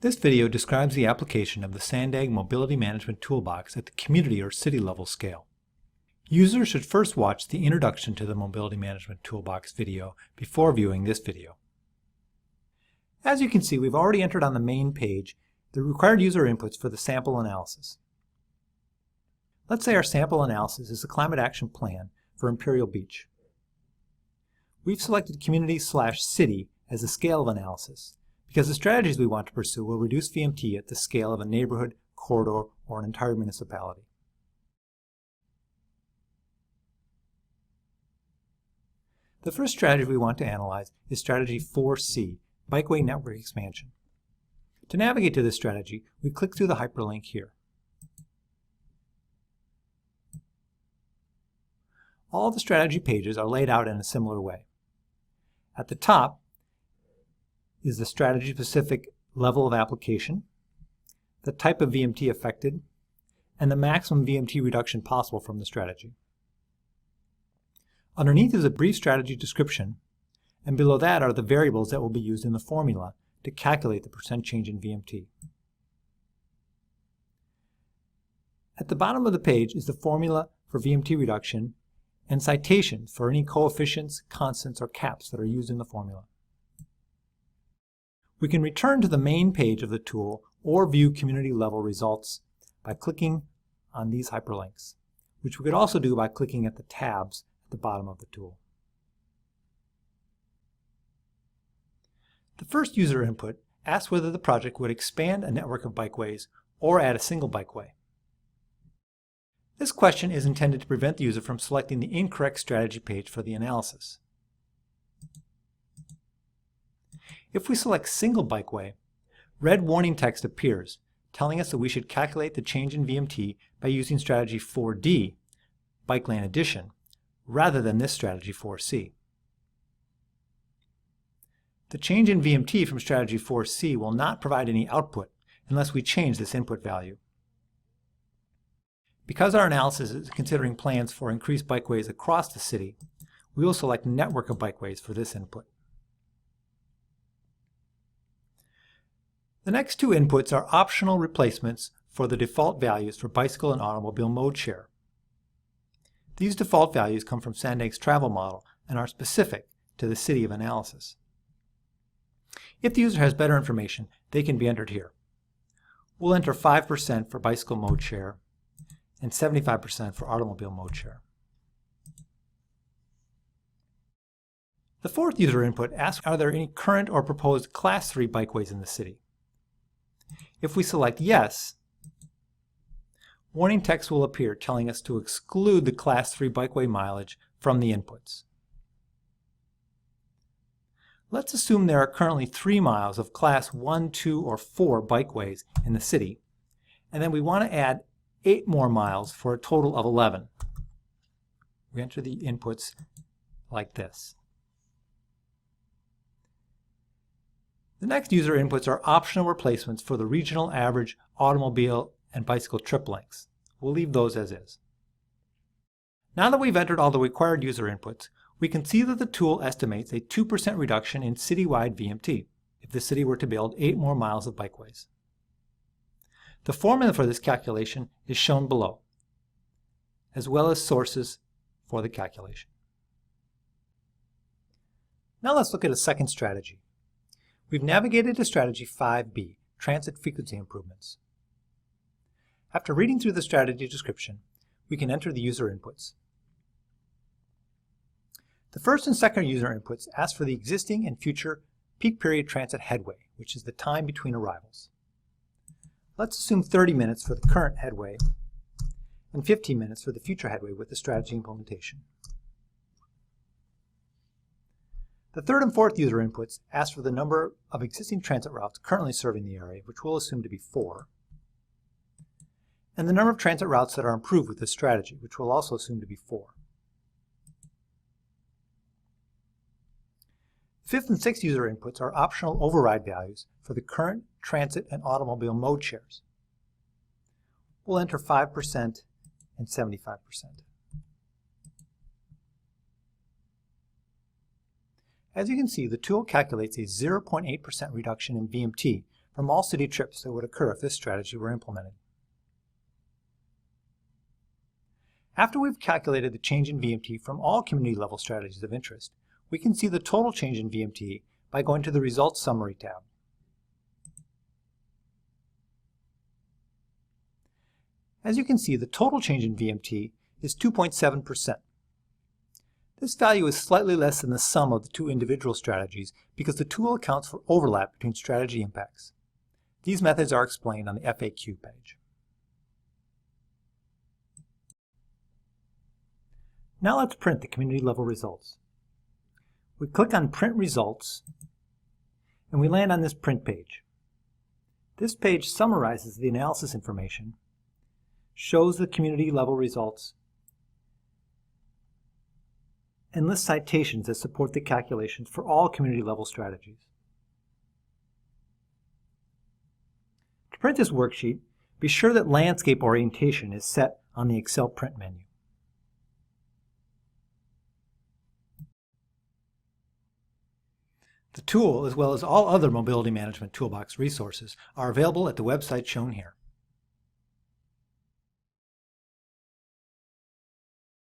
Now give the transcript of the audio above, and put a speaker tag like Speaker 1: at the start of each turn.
Speaker 1: This video describes the application of the Sandag Mobility Management Toolbox at the community or city level scale. Users should first watch the Introduction to the Mobility Management Toolbox video before viewing this video. As you can see, we've already entered on the main page the required user inputs for the sample analysis. Let's say our sample analysis is a climate action plan for Imperial Beach. We've selected community/city as the scale of analysis, because the strategies we want to pursue will reduce VMT at the scale of a neighborhood, corridor, or an entire municipality. The first strategy we want to analyze is strategy 4C, Bikeway Network Expansion. To navigate to this strategy, we click through the hyperlink here. All the strategy pages are laid out in a similar way. At the top is the strategy-specific level of application, the type of VMT affected, and the maximum VMT reduction possible from the strategy. Underneath is a brief strategy description, and below that are the variables that will be used in the formula to calculate the percent change in VMT. At the bottom of the page is the formula for VMT reduction and citations for any coefficients, constants, or caps that are used in the formula. We can return to the main page of the tool or view community-level results by clicking on these hyperlinks, which we could also do by clicking at the tabs at the bottom of the tool. The first user input asks whether the project would expand a network of bikeways or add a single bikeway. This question is intended to prevent the user from selecting the incorrect strategy page for the analysis. If we select single bikeway, red warning text appears telling us that we should calculate the change in VMT by using strategy 4D, bike lane addition, rather than this strategy 4C. The change in VMT from strategy 4C will not provide any output unless we change this input value. Because our analysis is considering plans for increased bikeways across the city, we will select network of bikeways for this input. The next two inputs are optional replacements for the default values for bicycle and automobile mode share. These default values come from Sandag's travel model and are specific to the city of analysis. If the user has better information, they can be entered here. We'll enter 5% for bicycle mode share and 75% for automobile mode share. The fourth user input asks, are there any current or proposed Class 3 bikeways in the city? If we select yes, warning text will appear telling us to exclude the Class 3 bikeway mileage from the inputs. Let's assume there are currently 3 miles of Class 1, 2, or 4 bikeways in the city, and then we want to add 8 more miles for a total of 11. We enter the inputs like this. The next user inputs are optional replacements for the regional average automobile and bicycle trip lengths. We'll leave those as is. Now that we've entered all the required user inputs, we can see that the tool estimates a 2% reduction in citywide VMT if the city were to build 8 more miles of bikeways. The formula for this calculation is shown below, as well as sources for the calculation. Now let's look at a second strategy. We've navigated to strategy 5B, transit frequency improvements. After reading through the strategy description, we can enter the user inputs. The first and second user inputs ask for the existing and future peak period transit headway, which is the time between arrivals. Let's assume 30 minutes for the current headway and 15 minutes for the future headway with the strategy implementation. The third and fourth user inputs ask for the number of existing transit routes currently serving the area, which we'll assume to be 4, and the number of transit routes that are improved with this strategy, which we'll also assume to be 4. Fifth and sixth user inputs are optional override values for the current transit and automobile mode shares. We'll enter 5% and 75%. As you can see, the tool calculates a 0.8% reduction in VMT from all city trips that would occur if this strategy were implemented. After we've calculated the change in VMT from all community-level strategies of interest, we can see the total change in VMT by going to the Results Summary tab. As you can see, the total change in VMT is 2.7%. This value is slightly less than the sum of the two individual strategies because the tool accounts for overlap between strategy impacts. These methods are explained on the FAQ page. Now let's print the community-level results. We click on Print Results, and we land on this print page. This page summarizes the analysis information, shows the community-level results, and lists citations that support the calculations for all community-level strategies. To print this worksheet, be sure that landscape orientation is set on the Excel print menu. The tool, as well as all other Mobility Management Toolbox resources, are available at the website shown here.